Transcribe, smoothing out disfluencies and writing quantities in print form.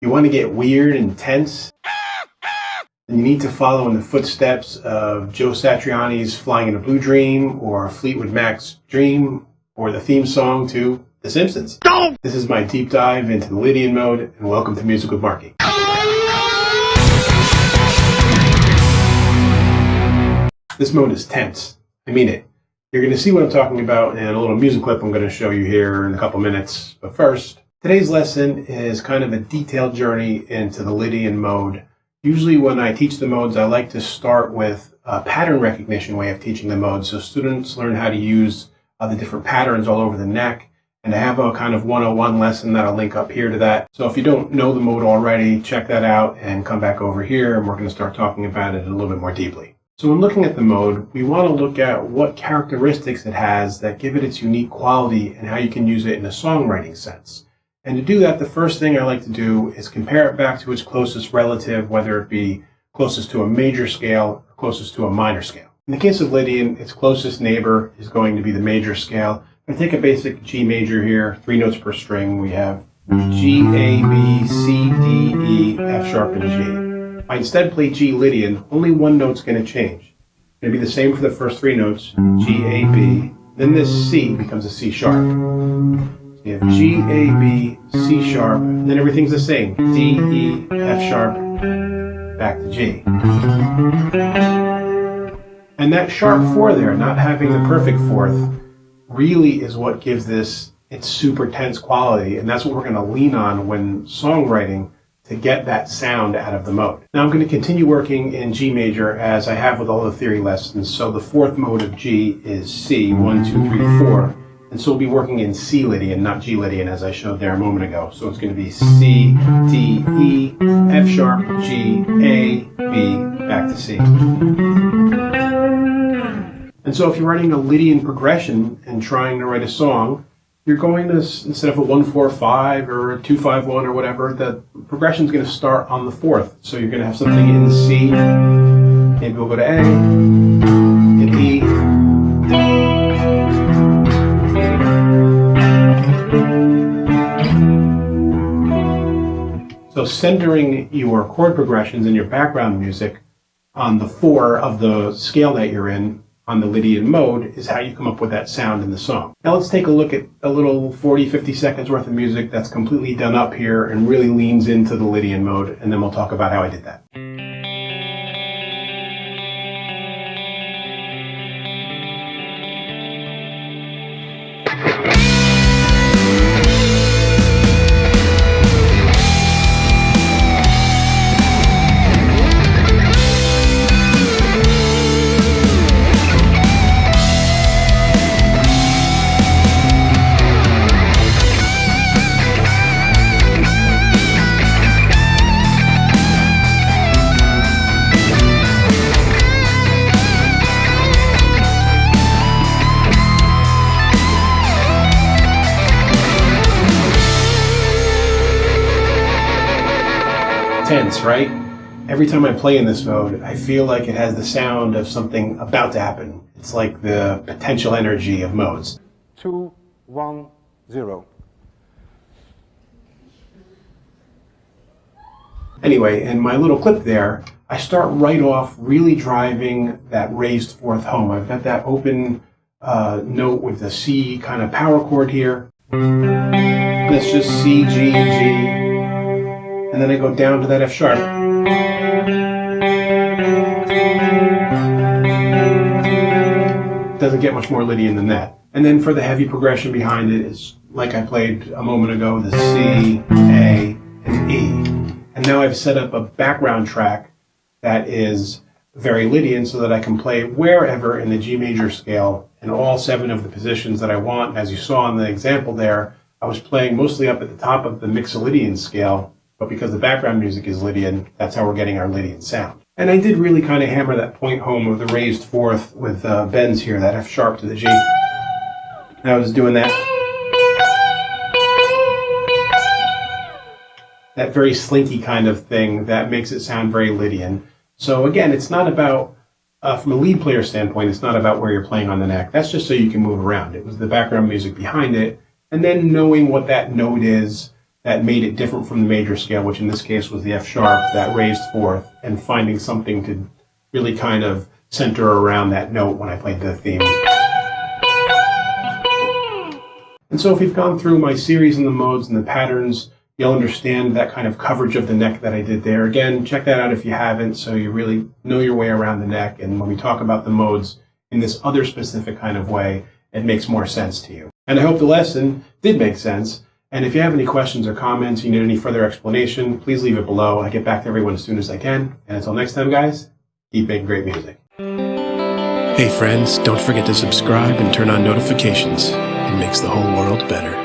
You want to get weird and tense? Then you need to follow in the footsteps of Joe Satriani's Flying in a Blue Dream, or Fleetwood Mac's Dream, or the theme song to The Simpsons. No! This is my deep dive into the Lydian mode, and welcome to Music with Marky. This mode is tense. I mean it. You're going to see what I'm talking about in a little music clip I'm going to show you here in a couple minutes. But first, today's lesson is kind of a detailed journey into the Lydian mode. Usually when I teach the modes, I like to start with a pattern recognition way of teaching the modes, so students learn how to use the different patterns all over the neck. And I have a kind of 101 lesson that I'll link up here to that. So if you don't know the mode already, check that out and come back over here, and we're going to start talking about it a little bit more deeply. So when looking at the mode, we want to look at what characteristics it has that give it its unique quality and how you can use it in a songwriting sense. And to do that, the first thing I like to do is compare it back to its closest relative, whether it be closest to a major scale or closest to a minor scale. In the case of Lydian, its closest neighbor is going to be the major scale. I'm going to take a basic G major here, 3 notes per string. We have G, A, B, C, D, E, F sharp, and G. If I instead play G Lydian, only one note's going to change. It's going to be the same for the first 3 notes, G, A, B. Then this C becomes a C sharp. So you have G, A, B, C sharp, and then everything's the same. D, E, F sharp, back to G. And that sharp 4 there, not having the perfect fourth, really is what gives this its super tense quality, and that's what we're going to lean on when songwriting to get that sound out of the mode. Now I'm going to continue working in G major as I have with all the theory lessons. So the 4th mode of G is C, 1, 2, 3, 4. And so we'll be working in C Lydian, not G Lydian, as I showed there a moment ago. So it's going to be C, D, E, F sharp, G, A, B, back to C. And so if you're writing a Lydian progression and trying to write a song, you're going to, instead of a 1-4-5 or a 2-5-1 or whatever, the progression is going to start on the 4th. So you're going to have something in C, maybe we'll go to A, and E, so centering your chord progressions in your background music on the 4 of the scale that you're in, on the Lydian mode, is how you come up with that sound in the song. Now let's take a look at a little 40-50 seconds worth of music that's completely done up here and really leans into the Lydian mode, and then we'll talk about how I did that. Tense, right? Every time I play in this mode, I feel like it has the sound of something about to happen. It's like the potential energy of modes. 2, 1, 0. Anyway, in my little clip there, I start right off really driving that raised 4th home. I've got that open note with the C kind of power chord here. That's just C, G, G. And then I go down to that F sharp. Doesn't get much more Lydian than that. And then for the heavy progression behind it, it's like I played a moment ago, the C, A, and E. And now I've set up a background track that is very Lydian so that I can play wherever in the G major scale in all 7 of the positions that I want. As you saw in the example there, I was playing mostly up at the top of the Mixolydian scale, but because the background music is Lydian, that's how we're getting our Lydian sound. And I did really kind of hammer that point home of the raised 4th with bends here, that F sharp to the G. And I was doing that very slinky kind of thing that makes it sound very Lydian. So again, it's not about, from a lead player standpoint, it's not about where you're playing on the neck. That's just so you can move around. It was the background music behind it, and then knowing what that note is that made it different from the major scale, which in this case was the F sharp, that raised fourth, and finding something to really kind of center around that note when I played the theme. And so if you've gone through my series in the modes and the patterns, you'll understand that kind of coverage of the neck that I did there. Again, check that out if you haven't, so you really know your way around the neck. And when we talk about the modes in this other specific kind of way, it makes more sense to you. And I hope the lesson did make sense. And if you have any questions or comments, you need any further explanation, please leave it below. I get back to everyone as soon as I can. And until next time, guys, keep making great music. Hey friends, don't forget to subscribe and turn on notifications. It makes the whole world better.